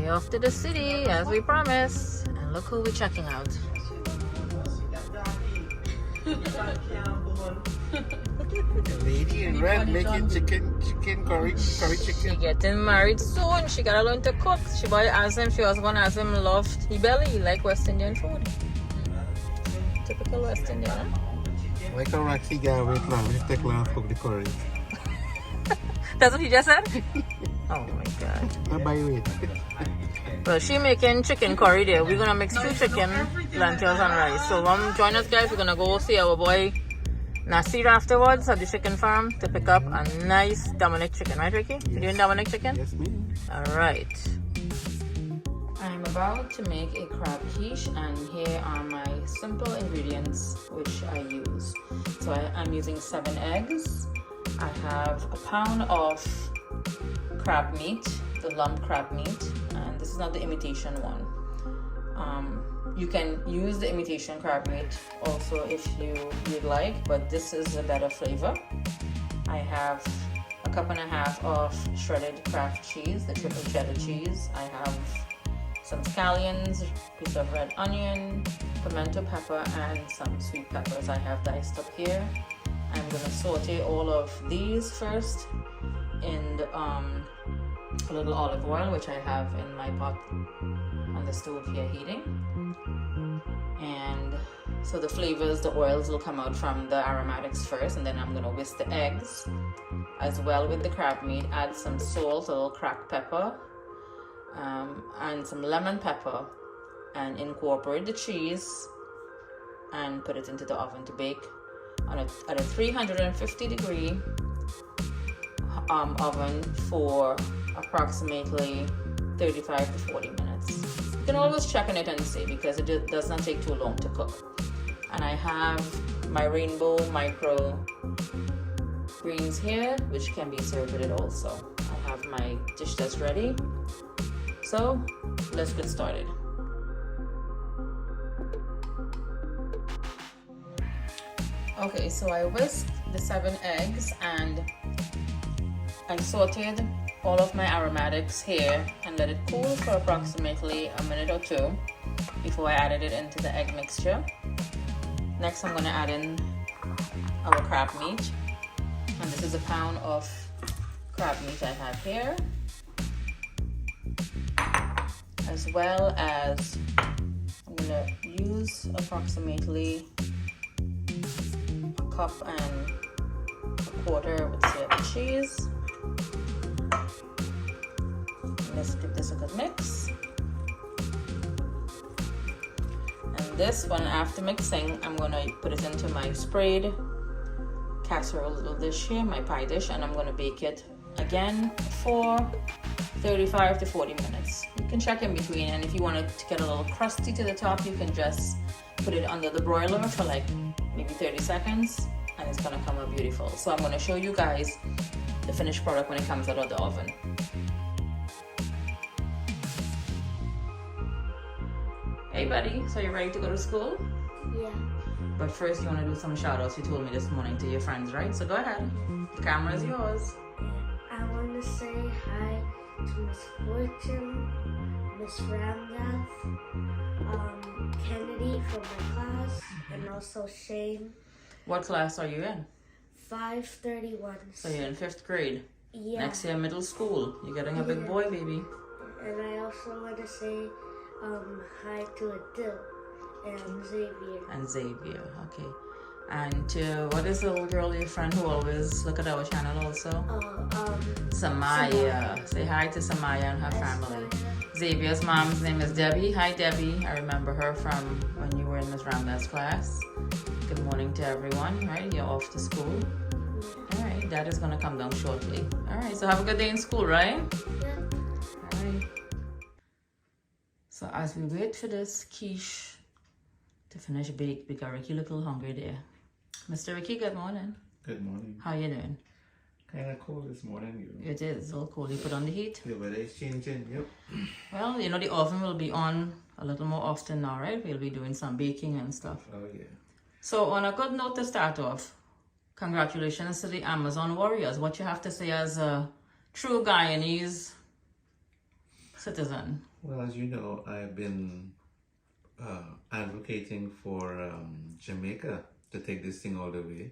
We're off to the city as we promised. And look who we're checking out. The lady in red making chicken curry She chicken. getting married soon. She gotta learn to cook. She boy asked him, she was gonna ask him loved he belly like West Indian food. Typical West Indian, huh? Like a Roxy girl with long, just take long to cook the curry. That's what he just said? Oh my god. Not by weight. Well, she making chicken curry there. We're gonna mix 2 chicken, lentils and rice. So join us guys, we're gonna go see our boy Nasir afterwards at the chicken farm to pick up a nice Dominic chicken. Right, Ricky? You doing Dominic chicken? Yes, ma'am. Alright. I'm about to make a crab quiche, and here are my simple ingredients which I use. So I'm using 7 eggs. I have a pound of crab meat, the lump crab meat, and this is not the imitation one. You can use the imitation crab meat also if you'd like, but this is a better flavor. I have a cup and a half of shredded Kraft cheese, the triple cheddar cheese. I have some scallions, piece of red onion, pimento pepper, and some sweet peppers I have diced up here. I'm gonna saute all of these first in a little olive oil, which I have in my pot on the stove here heating. And so the flavors, the oils will come out from the aromatics first, and then I'm gonna whisk the eggs as well with the crab meat, add some salt, a little cracked pepper, and some lemon pepper, and incorporate the cheese and put it into the oven to bake at a 350 degree oven for approximately 35 to 40 minutes. You can always check on it and see, because it does not take too long to cook. And I have my rainbow micro greens here, which can be served with it also. I have my dish that's ready. So let's get started. Okay, so I whisked the 7 eggs and I sauteed all of my aromatics here and let it cool for approximately a minute or 2 before I added it into the egg mixture. Next, I'm going to add in our crab meat, and this is a pound of crab meat I have here, as well as I'm going to use approximately a cup and a quarter with the cheese. Let's give this a good mix. And this one, after mixing, I'm gonna put it into my sprayed casserole dish here, my pie dish, and I'm gonna bake it again for 35 to 40 minutes. You can check in between, and if you want it to get a little crusty to the top, you can just put it under the broiler for like maybe 30 seconds, and it's gonna come out beautiful. So I'm gonna show you guys the finished product when it comes out of the oven. Hey buddy, so you're ready to go to school? Yeah. But first you want to do some shout outs you told me this morning to your friends, right? So go ahead. The camera is yours. I want to say hi to Miss Fortune, Miss Ramnath, Kennedy from my class, and also Shane. What class are you in? 531. So you're in 5th grade. Yeah. Next year middle school. You're getting a big boy, baby. And I also want to say hi to Adil and Xavier. And Xavier, okay. And to, what is the little girl, your friend who always look at our channel also? Samaya. Say hi to Samaya and her family. Xavier's mom's name is Debbie. Hi Debbie. I remember her from when you were in Miss Ramda's class. Good morning to everyone, right? You're off to school. All right, Dad is gonna come down shortly. All right, so have a good day in school, right? Yeah. All right. So as we wait for this quiche to finish baked, because Ricky look a little hungry there. Mr. Ricky, good morning. Good morning. How you doing? Kind of cold this morning, you. It is a little cold. You put on the heat? The weather is changing, yep. Well, you know the oven will be on a little more often now, right? We'll be doing some baking and stuff. Oh, yeah. So on a good note to start off, congratulations to the Amazon warriors. What you have to say as a true Guyanese citizen. Well, as you know, I've been advocating for Jamaica to take this thing all the way.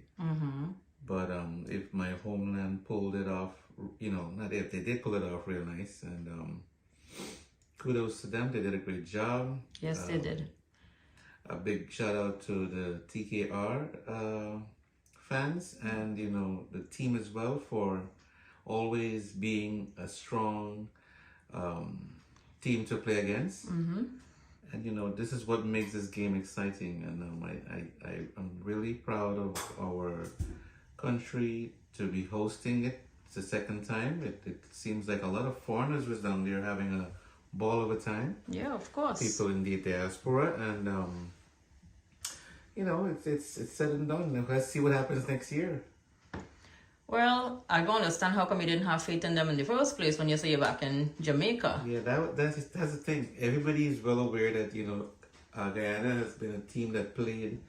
But if my homeland pulled it off, not if, they did pull it off real nice. And kudos to them. They did a great job. Yes, they did. A big shout out to the TKR fans and, the team as well for always being a strong team to play against. And this is what makes this game exciting. And I'm really proud of our country to be hosting it. It's the second time. It seems like a lot of foreigners was down there having a ball of a time. Yeah, of course. People in the diaspora, and it's said and done. Now, let's see what happens next year. Well, I don't understand how come you didn't have faith in them in the first place when you say you're back in Jamaica. Yeah, that's the thing. Everybody is well aware that Guyana has been a team that played,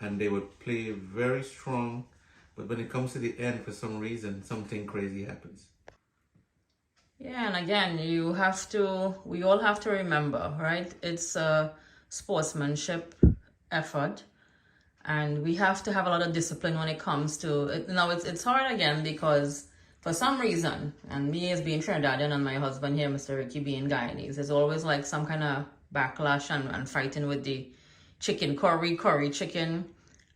and they would play very strong. But when it comes to the end, for some reason, something crazy happens. Yeah, and again, we all have to remember, right? It's a sportsmanship effort, and we have to have a lot of discipline when it comes to it. Now, it's hard again because for some reason, and me as being Trinidadian and my husband here, Mr. Ricky, being Guyanese, there's always like some kind of backlash and fighting with the chicken, curry chicken.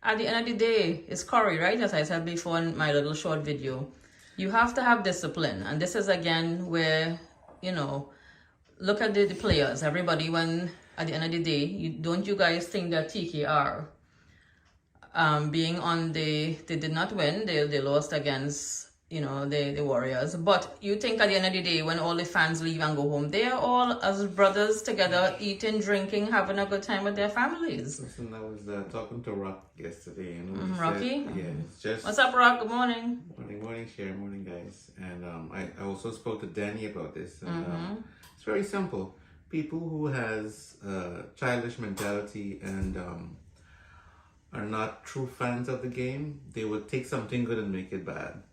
At the end of the day, it's curry, right? As I said before in my little short video. You have to have discipline. And this is again where, look at the players. Everybody, when at the end of the day, don't you guys think that TKR, being on they did not win. They lost against, the Warriors. But you think at the end of the day, when all the fans leave and go home, they are all as brothers together, eating, drinking, having a good time with their families. Listen, I was talking to Rock yesterday. Rocky? Yeah, it's just... What's up, Rock? Good morning. Morning, Cher. Morning, guys. And I also spoke to Danny about this. And, it's very simple. People who has childish mentality and are not true fans of the game, they would take something good and make it bad.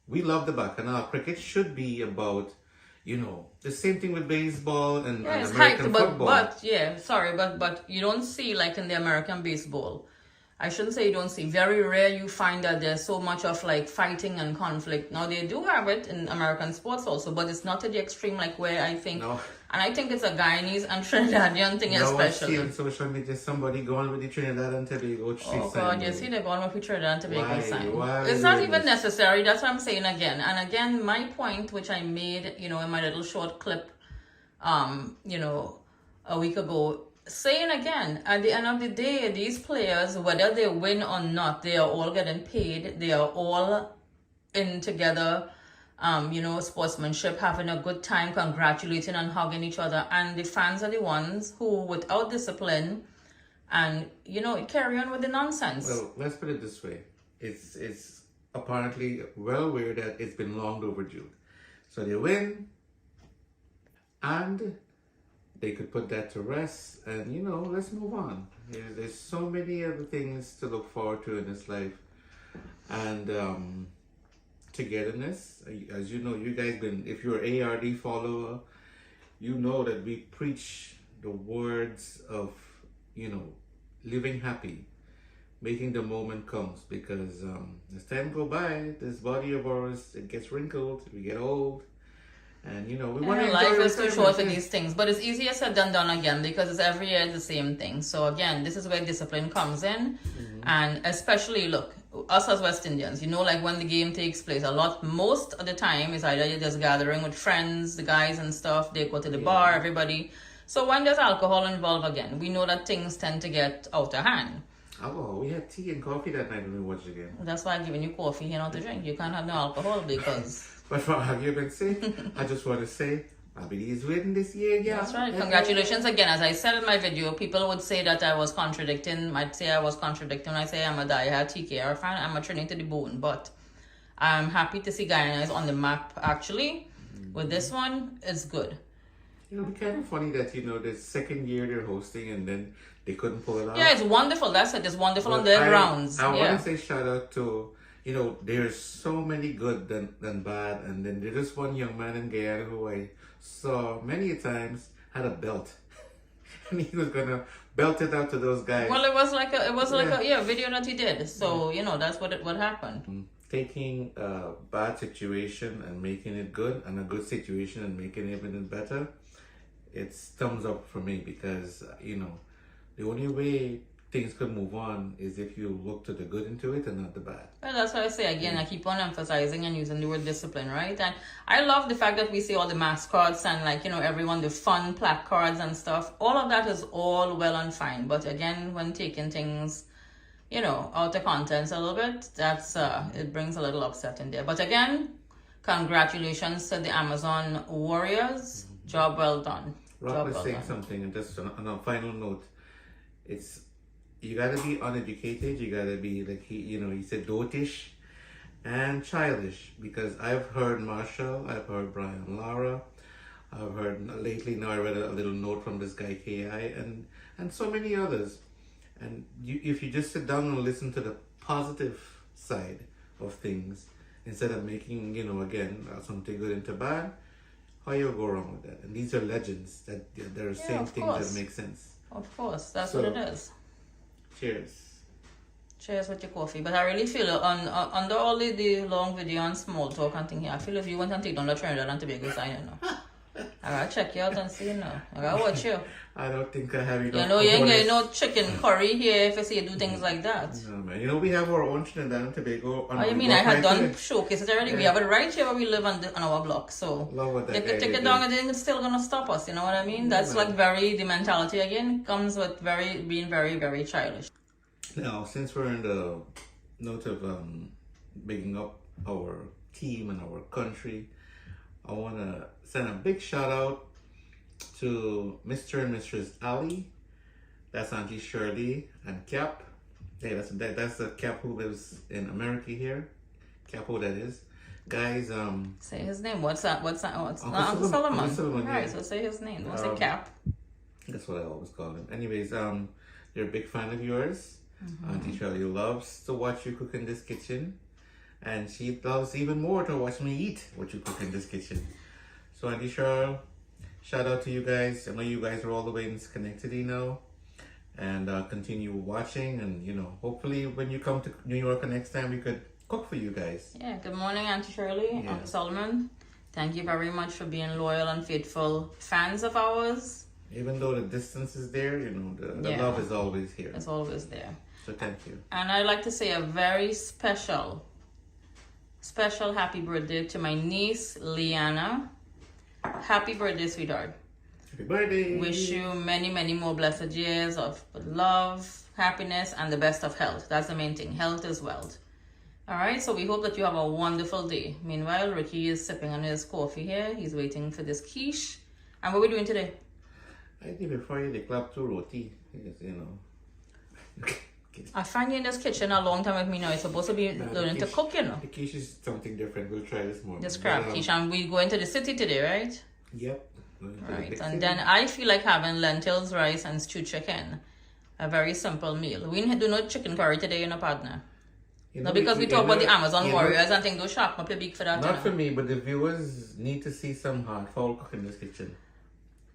We love the Bacchanal. Cricket should be about, the same thing with baseball and it's American hyped, football. but you don't see, like in the American baseball, I shouldn't say you don't see, very rare you find that there's so much of like fighting and conflict. Now they do have it in American sports also, but it's not to the extreme like where I think, and I think it's a Guyanese and Trinidadian thing especially. I see on social media somebody going with the Trinidad and Tobago street Oh sign. God, you see they're going with the Trinidad and Tobago sign. Why it's not even necessary, that's what I'm saying again. And again, my point, which I made, in my little short clip, a week ago, saying again, at the end of the day, these players, whether they win or not, they are all getting paid. They are all in together, sportsmanship, having a good time, congratulating and hugging each other. And the fans are the ones who, without discipline, and carry on with the nonsense. Well, let's put it this way: it's apparently well aware that it's been long overdue. So they win, and they could put that to rest, and let's move on. There's so many other things to look forward to in this life, and togetherness. As you know, you guys if you're an ARD follower, you know that we preach the words of living happy, making the moment counts, because as time go by, this body of ours, it gets wrinkled, we get old. And we want to life is too short for these things, but it's easier said than done again, because it's every year the same thing. So again, this is where discipline comes in, and especially look, us as West Indians, like when the game takes place, most of the time is either you're just gathering with friends, the guys and stuff. They go to the bar, everybody. So when there's alcohol involved, again, we know that things tend to get out of hand. Alcohol. We had tea and coffee that night when we watched the game. That's why I'm giving you coffee here not to drink. You can't have no alcohol because. But for argument's sake, I just want to say, Abidi is winning this year, yeah. That's right. Congratulations again. As I said in my video, people would say that I was contradicting. Might say I was contradicting when I say I'm a diehard TKR fan. I'm a Trinity to the bone. But I'm happy to see Guyana is on the map, actually. With this one, it's good. It's kind of funny that, the second year they're hosting and then they couldn't pull it off. Yeah, it's wonderful. That's it. It's wonderful on their grounds. I want to say shout out to, you know, there's so many good than bad. And then there's just one young man in Guyana who I saw many times had a belt. And he was gonna belt it out to those guys. Well, it was like a video that he did. So, you know, that's what happened. Taking a bad situation and making it good, and a good situation and making it even better, it's thumbs up for me, because, you know, the only way things could move on is if you look to the good into it and not the bad. Well, that's what I say again. I keep on emphasizing and using the word discipline, right? And I love the fact that we see all the mascots and, like, you know, everyone, the fun placards and stuff. All of that is all well and fine. But again, when taking things, you know, out of context a little bit, that's it brings a little upset in there. But again, congratulations to the Amazon warriors. Job well done. Rock was saying something, and just on a final note, it's, you gotta be uneducated, you gotta be, like, he said dotish and childish, because I've heard Marshall, I've heard Brian Lara, I've heard lately, now I read a little note from this guy KI, and so many others. And if you just sit down and listen to the positive side of things, instead of making, you know, again, something good into bad, how you go wrong with that? And these are legends that they're saying things that make sense. Of course, that's what it is. Cheers. Cheers with your coffee. But I really feel under all the long video and small talk and thing here, I feel if you went and take down the Trinidad and Tobago sign, you know. I gotta check you out and see, you know. I gotta watch you. I don't think I have enough. You know, you ain't getting no chicken curry here if you see you do things like that. No, man. You know, we have our own Trinidad and Tobago. Oh, you mean I had done showcases already? Yeah. We have it right here where we live on our block. So they could take it down and then it's still gonna stop us. You know what I mean? That's like the mentality again comes with being very, very childish. Now, since we're in the note of bigging up our team and our country, I want to send a big shout out to Mr. and Mrs. Ali. That's Auntie Shirley and Cap. Hey, that's the Cap who lives in America here. Cap, who that is. Guys, say his name. What's that? Uncle Solomon. Solomon. Uncle Solomon, right, yeah. so say his name. Don't say Cap. That's what I always call him. Anyways, they're a big fan of yours. Auntie Shirley loves to watch you cook in this kitchen. And she loves even more to watch me eat what you cook in this kitchen. So Auntie Cheryl, shout out to you guys. I know you guys are all the way in Schenectady now. And continue watching. And, you know, hopefully when you come to New York next time, we could cook for you guys. Yeah, good morning, Auntie Shirley, Yeah. Uncle Solomon. Thank you very much for being loyal and faithful fans of ours. Even though the distance is there, you know, the love is always here. It's always there. So thank you. And I'd like to say a very special happy birthday to my niece, Liana. Happy birthday, sweetheart. Happy birthday. Wish you many, many more blessed years of love, happiness, and the best of health. That's the main thing. Health is wealth. All right, so we hope that you have a wonderful day. Meanwhile, Ricky is sipping on his coffee here. He's waiting for this quiche. And what are we doing today? I think before you clap two roti, you know. I find you in this kitchen a long time with me now. You're supposed to be learning to cook, you know. The quiche is something different. We'll try this more. This crab quiche. And we go into the city today, right? Yep. Right. And then I feel like having lentils, rice, and stewed chicken. A very simple meal. We do no chicken curry today, you know, partner. You know, No, because we talk about the Amazon warriors and think those shark might be big for that. Not for me, but the viewers need to see some hard fowl cook in this kitchen.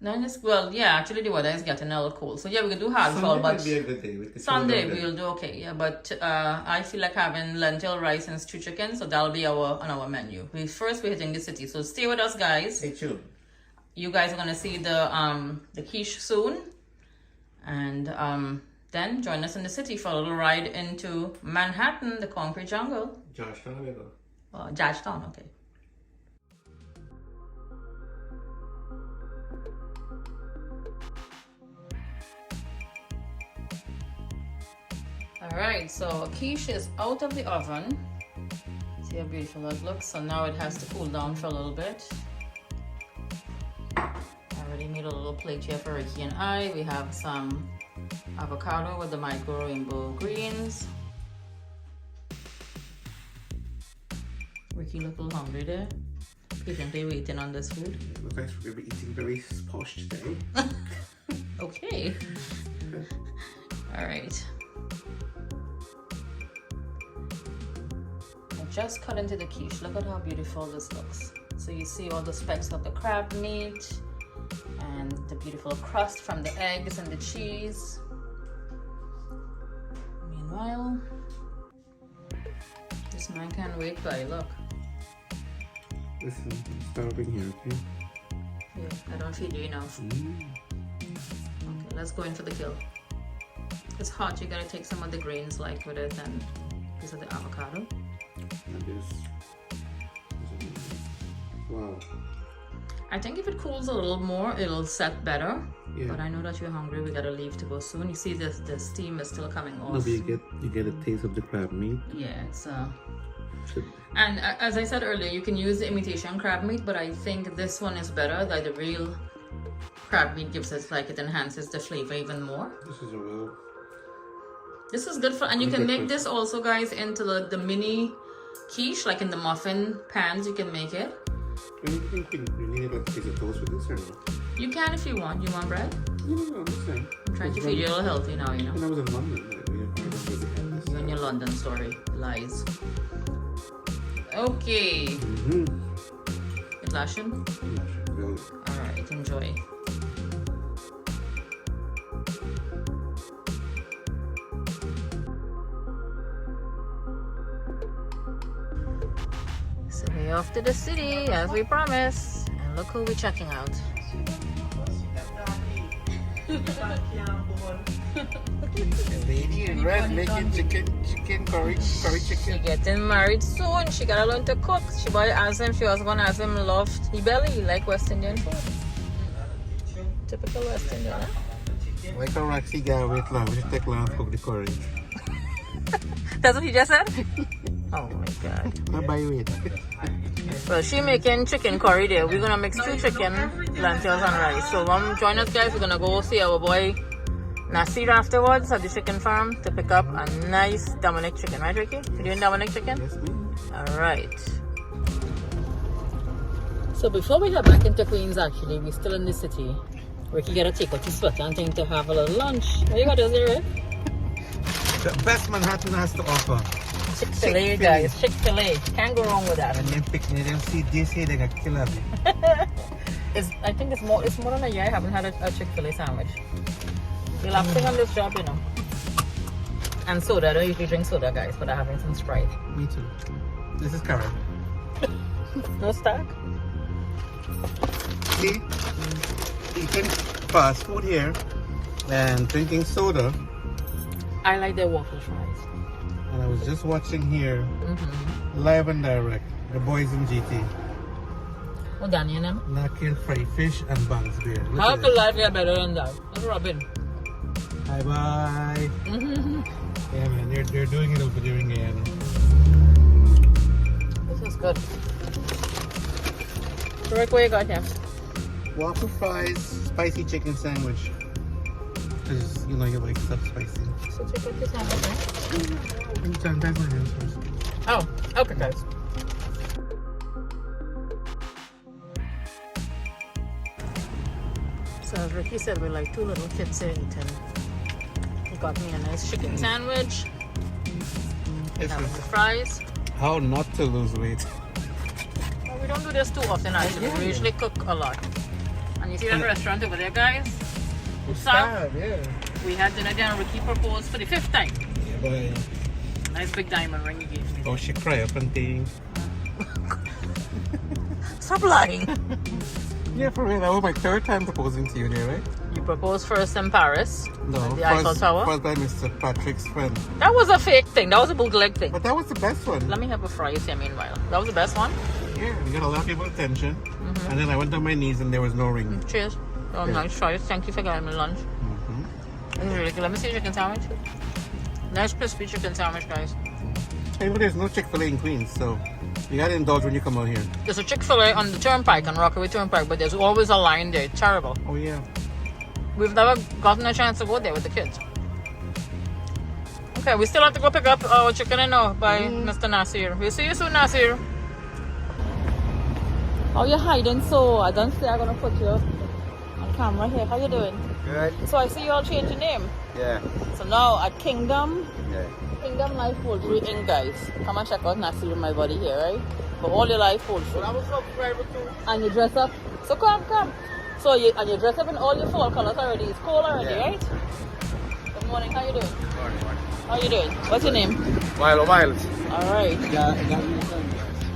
No, well, yeah, actually the weather is getting a little cold. So yeah, we could do hard fowl, but Sunday might be a good day. Sunday we'll do okay. Yeah, but I feel like having lentil, rice, and stewed chicken, so that'll be on our menu. We're hitting the city, so stay with us, guys. Stay tuned. You guys are gonna see the quiche soon, and then join us in the city for a little ride into Manhattan, the concrete jungle. Georgetown, we go. Georgetown, okay. Alright, so quiche is out of the oven. See how beautiful that looks. So now it has to cool down for a little bit. I already made a little plate here for Ricky and I. We have some avocado with the micro rainbow greens. Ricky look a little hungry there. Patiently waiting on this food. Looks like we're going to be eating very posh today. Okay. Alright. just cut into the quiche. Look at how beautiful this looks. So you see all the specks of the crab meat and the beautiful crust from the eggs and the cheese. Meanwhile, this man can't wait, guy. Look. Listen, starving here, okay? Yeah, I don't feed you enough. Okay, let's go in for the kill. It's hot, you gotta take some of the grains like with it and piece of the avocado. And this. Wow. I think if it cools a little more, it'll set better. Yeah. But I know that you're hungry, we gotta leave to go soon. You see the steam is still coming off. No, but you get a taste of the crab meat. Yeah, it's and as I said earlier, you can use the imitation crab meat, but I think this one is better. Like the real crab meat gives us, like, it enhances the flavor even more. This is a real. This is good for, and you can make this also, guys, into the mini quiche, like in the muffin pans. You can make it. Do you think you need like a piece of toast with this or no? You can if you want. You want bread? No, I'm just saying. I'm trying to feed you a little healthy now, you know. When I was in London, we didn't really have this. You and your London story. Lies. Okay. It lashing? Really. Alright, enjoy. So we're off to the city as we promised. And look who we're checking out. The lady in red making chicken curry She chicken. getting married soon. She gotta learn to cook. She boy asked him, she was gonna ask him loved he belly like West Indian food. Typical West Indian, huh? Like a Roxy guy wait long, we should take long to cook the curry. That's what he just said? Oh my god. Not by weight. Well, she making chicken curry there. We're gonna mix 2 chicken, lentils and rice. So join us, guys. We're gonna go see our boy Nasir afterwards at the chicken farm to pick up a nice Dominic chicken. Right, Ricky? You doing Dominic chicken? Yes, ma'am. Alright. So before we head back into Queens, actually, we're still in the city. Ricky gotta take out his sweater and think to have a little lunch. What you got to do, Rick? The best Manhattan has to offer. Chick-fil-A, guys. Chick-fil-A. Can't go wrong with that. And then picking them see this here, they got killer me. I think it's more than a year I haven't had a Chick-fil-A sandwich. Relaxing on this job, you know. And soda. I don't usually drink soda, guys, but I'm having some Sprite. Me too. This is Karen. No stack? See? Eating fast food here and drinking soda. I like their waffle fries. And I was just watching here, live and direct, the boys in GT. Oh, Danny and them? Nakil fried fish and Banks beer. Look How at could it. life get better than that? That's Robin. Bye bye. Yeah, man, they're doing it over there again. This is good. So, Rick, what you got here? Waffle fries, spicy chicken sandwich. Because you know you like stuff spicy. So, take out this sandwich, right? Let me sanitize my hands first. Oh, okay, guys. So as Ricky said, we're like 2 little kids here eating. He got me a nice chicken sandwich. This That was is the fries. how not to lose weight. Well, we don't do this too often actually. We usually cook a lot. And you see that restaurant over there, guys? Yeah. We had dinner there and Ricky proposed for the 5th time. Yeah, boy. Nice big diamond ring he gave me. Oh, she cry up and thing. Stop lying. Yeah, for real. That was my 3rd time proposing to you there, right? You proposed first in Paris. No, at the Eiffel Tower. First by Mr. Patrick's friend. That was a fake thing. That was a bootleg thing. But that was the best one. Let me have a fries here meanwhile. That was the best one. Yeah, we got a lot of people's attention. And then I went on my knees and there was no ring. Cheers. Oh, nice fries. Thank you for getting me lunch. It's really good. Let me see the chicken sandwich. Nice crispy chicken sandwich, guys. Hey, but there's no Chick-fil-A in Queens, so you gotta indulge when you come out here. There's a Chick-fil-A on the Turnpike, on Rockaway Turnpike, but there's always a line there. It's terrible. Oh yeah. We've never gotten a chance to go there with the kids. Okay, we still have to go pick up our chicken and now by Mr. Nasir. We'll see you soon, Nasir. Oh, you're hiding, so I don't say I'm gonna put you on camera here. How you doing? Good. So I see you all change your name. Yeah. So now at Kingdom Yeah. Life Poultry Inc. guys. Come and check out Nasty with my body here, right? For all your life poultry. And you dress up. So come. So you dress up in all your fall colors already. It's cold already, right? Good morning. How you doing? Morning. How you doing? What's your name? Miles. Alright.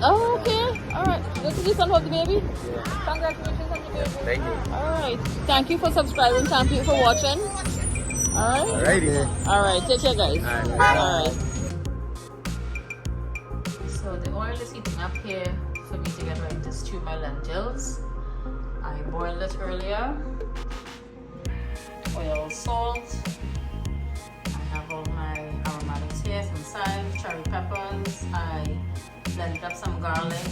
Oh, okay. Alright. Good to see some of the baby. Yeah. Congratulations on the baby. Thank you. Alright. Thank you for subscribing. Thank you for watching. Alright. Alrighty. Alright. Take care, guys. Alright. So the oil is heating up here for me to get ready to stew my lentils. I boiled it earlier. Oil, salt. I have all my aromatics here, some sage, cherry peppers. I blended up some garlic,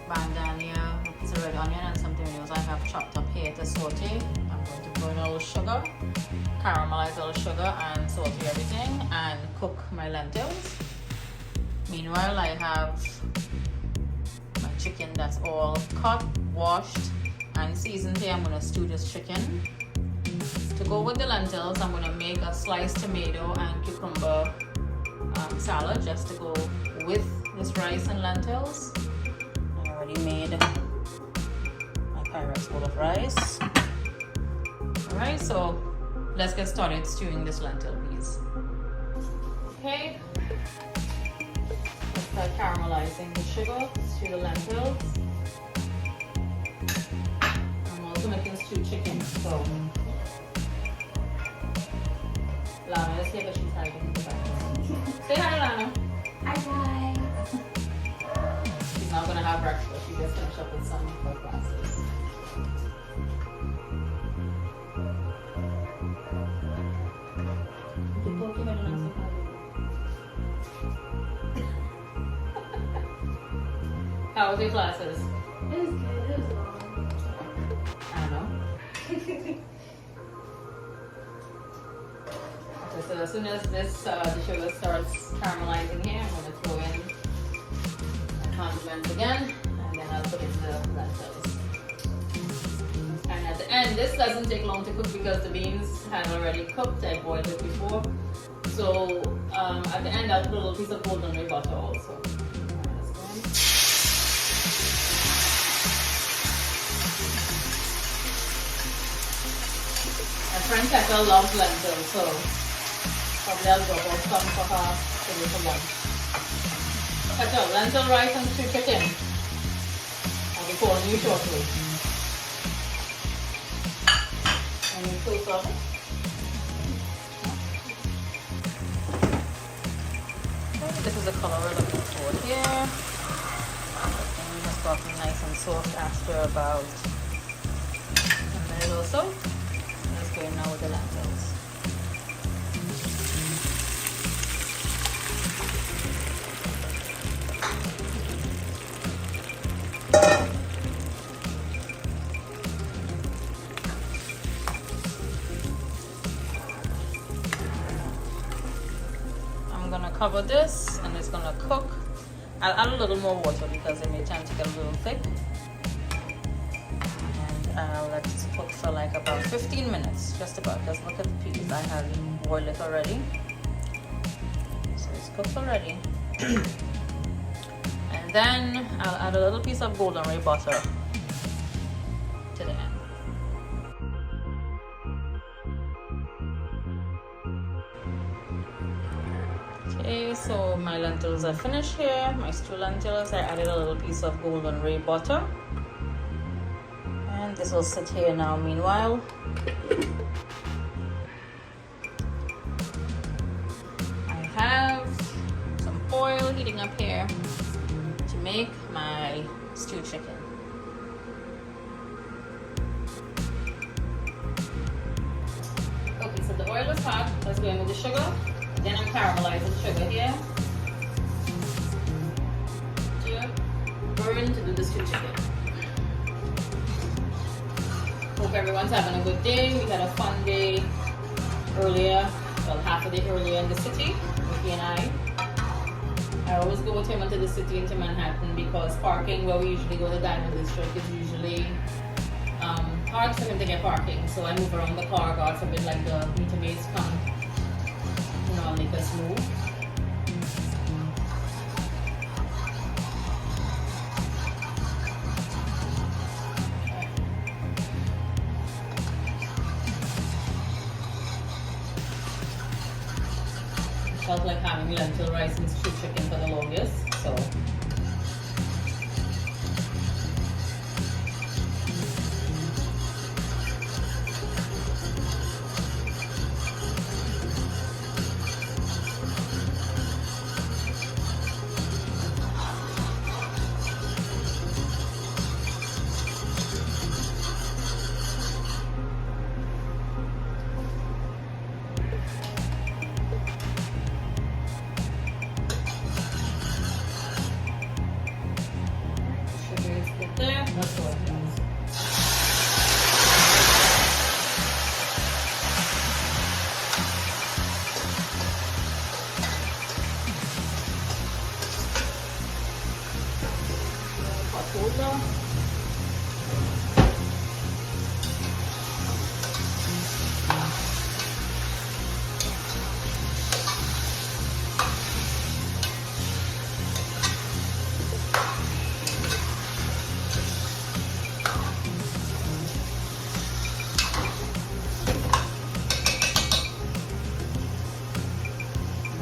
bandania, a piece of red onion, and some tomatoes I have chopped up here to saute. I'm going to put in a little sugar, caramelize a little sugar, and saute everything and cook my lentils. Meanwhile, I have my chicken that's all cut, washed, and seasoned here. I'm going to stew this chicken. To go with the lentils, I'm going to make a sliced tomato and cucumber salad just to go with this rice and lentils. I already made my Pyrex bowl of rice. Alright, so let's get started stewing this lentil peas. Okay, let's start caramelizing the sugar to the lentils. I'm also making stewed chicken, so Lana is here, but she's hiding in the background. Say hi, Lana. Hi. She's not gonna have breakfast. She just finished up with some of her classes. You poke your head and ask her. How was your classes? It was good. It was long. I don't know. Okay, so as soon as this the sugar starts caramelizing here, I'm gonna throw in my condiments again, and then I'll put in the lentils. And at the end, this doesn't take long to cook because the beans had already cooked. I boiled it before. So at the end, I'll put a little piece of golden ray butter also. My friend Kettle loves lentils, so probably I'll drop off some for her to do for lunch. Kettle, lentil rice and stewed chicken. I'll be calling you shortly. Any taste of it? Okay, this is the color we're looking for here. Everything has gotten nice and soft after about a minute or so. Let's go in now with the lentils. I'm gonna cover this and it's gonna cook. I'll add a little more water because it may tend to get a little thick. And I'll let it cook for like about 15 minutes, just about. Just look at the peas. I have boiled it already. So it's cooked already. And then I'll add a little piece of golden ray butter to the end. Okay, so my lentils are finished here. My stewed lentils, I added a little piece of golden ray butter. And this will sit here now meanwhile. I have some oil heating up here to make my stewed chicken. Okay, so the oil is hot. Let's go in with the sugar. Then I'm caramelizing sugar here to burn to do the stewed chicken. Hope everyone's having a good day. We had a fun day earlier, well, half a day earlier in the city, Mickey and I. I always go with him into the city, into Manhattan, because parking where we usually go to Diamond District is usually hard for him to get parking, so I move around the car, God forbid, like the meter maids come, you know, make us move. Felt like having lentil rice and stew chicken for the longest, so. There, that's what it is. Hot water.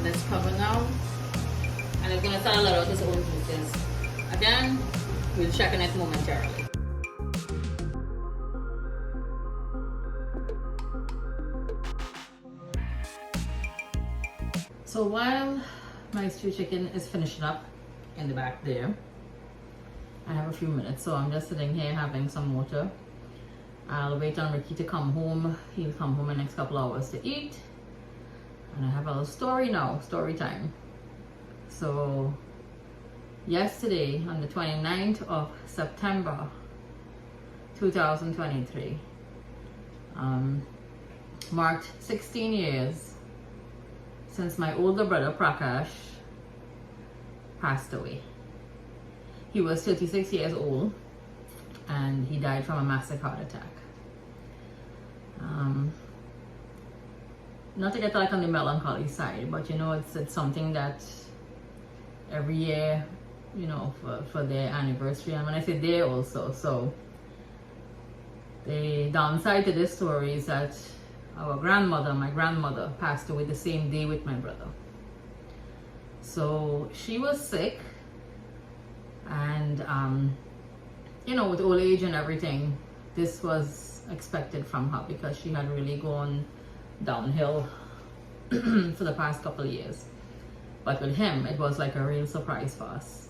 Let's cover now, and it's gonna start to let out its own juices. Again, we'll check on it momentarily. So while my stew chicken is finishing up in the back there, I have a few minutes, so I'm just sitting here having some water. I'll wait on Ricky to come home. He'll come home in the next couple hours to eat. And I have a little story now, story time. So yesterday, on the 29th of September 2023, marked 16 years since my older brother Prakash passed away. He was 36 years old and he died from a massive heart attack. Not to get like on the melancholy side, but you know, it's something that every year, you know, for their anniversary, and when I say their also, so the downside to this story is that our grandmother, my grandmother, passed away the same day with my brother. So she was sick, and you know, with old age and everything, this was expected from her because she had really gone downhill for the past couple of years. But with him, it was like a real surprise for us.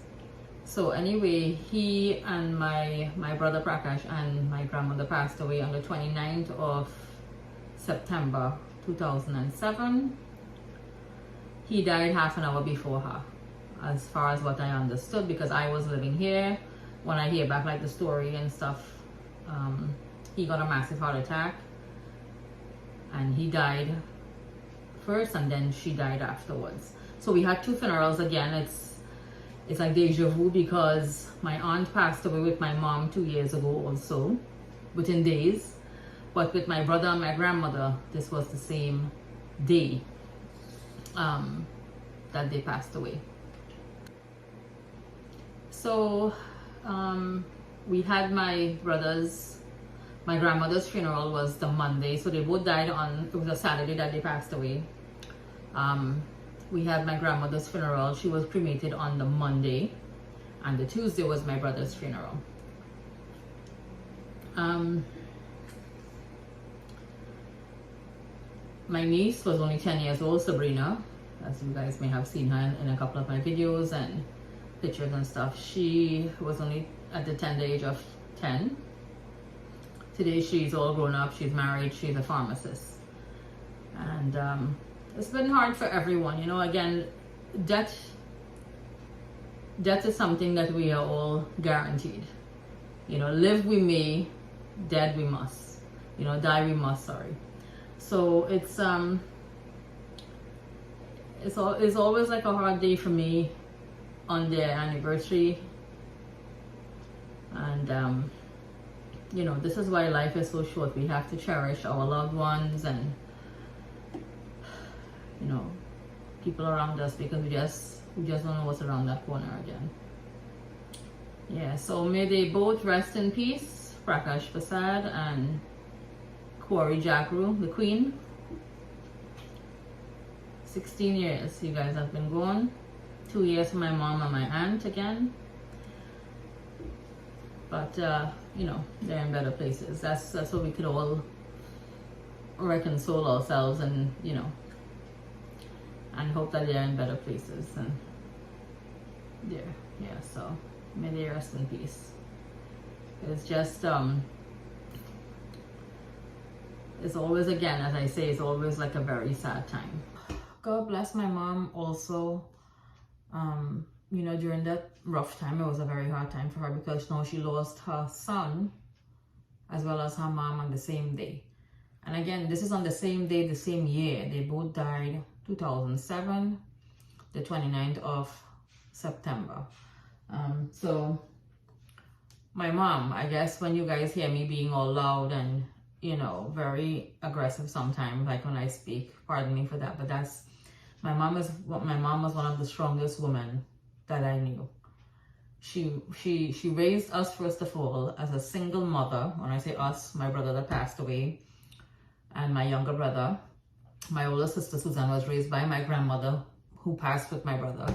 So anyway, he and my brother Prakash and my grandmother passed away on the 29th of September 2007. He died half an hour before her, as far as what I understood, because I was living here. When I hear back like the story and stuff, he got a massive heart attack and he died first, and then she died afterwards. So we had two funerals again. It's like deja vu, because my aunt passed away with my mom 2 years ago also, within days. But with my brother and my grandmother, this was the same day that they passed away. So we had my grandmother's funeral was the Monday, so they both died on, it was a Saturday that they passed away. We had my grandmother's funeral. She was cremated on the Monday, and the Tuesday was my brother's funeral. My niece was only 10 years old, Sabrina, as you guys may have seen her in a couple of my videos and pictures and stuff. She was only at the tender age of 10. Today she's all grown up, she's married, she's a pharmacist. And it's been hard for everyone, you know. Again, death is something that we are all guaranteed. You know, live we may, dead we must. You know, die we must, sorry. So it's always like a hard day for me on their anniversary. And you know, this is why life is so short. We have to cherish our loved ones and, you know, people around us, because we just don't know what's around that corner again. Yeah, so may they both rest in peace, Prakash Prasad and Corey Jackru, the Queen. 16 years you guys have been gone. 2 years for my mom and my aunt again. But you know, they're in better places. That's what we could all reconcile ourselves, and you know, and hope that they're in better places. And there, yeah. So may they rest in peace. It's just it's always, again, as I say, it's always like a very sad time. God bless my mom also. You know, during that rough time, it was a very hard time for her, because now she lost her son as well as her mom on the same day. And again, this is on the same day, the same year. They both died 2007, the 29th of September. So my mom, I guess when you guys hear me being all loud and, you know, very aggressive sometimes, like when I speak, pardon me for that, but that's, my mom was one of the strongest women that I knew. She raised us, first of all, as a single mother. When I say us, my brother that passed away and my younger brother. My older sister Susan was raised by my grandmother, who passed with my brother.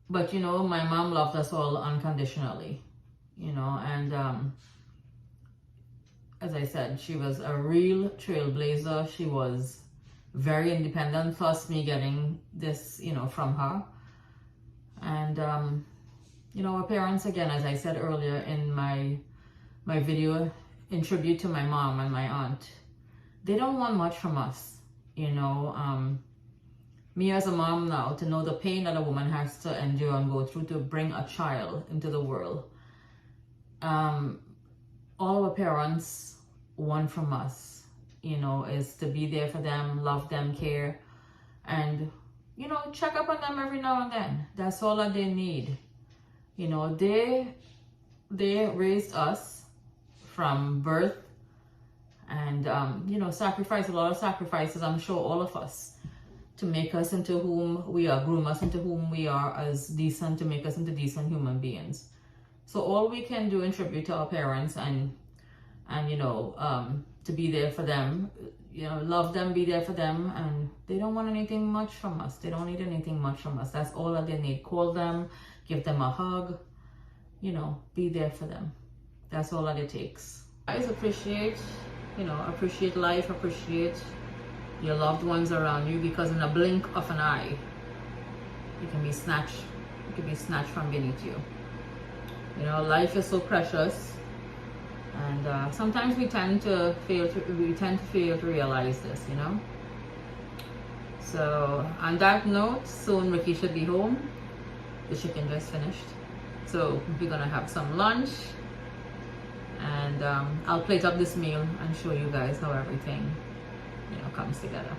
But you know, my mom loved us all unconditionally, you know, and as I said, she was a real trailblazer. She was very independent, plus me getting this, you know, from her. And you know, our parents, again, as I said earlier in my video in tribute to my mom and my aunt, they don't want much from us, you know. Me as a mom now, to know the pain that a woman has to endure and go through to bring a child into the world. All our parents want from us, you know, is to be there for them, love them, care, and, you know, check up on them every now and then. That's all that they need. You know, they raised us from birth, and you know, sacrifice, a lot of sacrifices, I'm sure, all of us, to make us into whom we are, groom us into whom we are, as decent, to make us into decent human beings. So all we can do in tribute to our parents, and you know, to be there for them, you know, love them, be there for them, and they don't want anything much from us. They don't need anything much from us. That's all that they need. Call them, give them a hug, you know, be there for them. That's all that it takes. Guys, appreciate, you know, appreciate life, appreciate your loved ones around you, because in a blink of an eye, you can be snatched from beneath you. You know, life is so precious, and sometimes we tend to fail to realize this, you know. So on that note, soon Ricky should be home. The chicken just finished, so we're gonna have some lunch, and I'll plate up this meal and show you guys how everything, you know, comes together.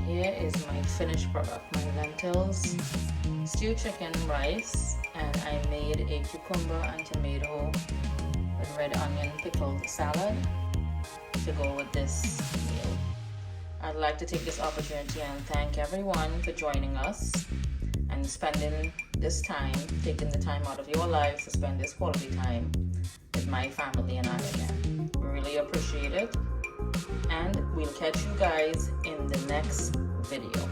Here is my finished product, my lentils, stewed chicken, rice, and I made a cucumber and tomato with red onion pickled salad to go with this meal. I'd like to take this opportunity and thank everyone for joining us and spending this time, taking the time out of your lives to spend this quality time with my family and I again. We really appreciate it. And we'll catch you guys in the next video.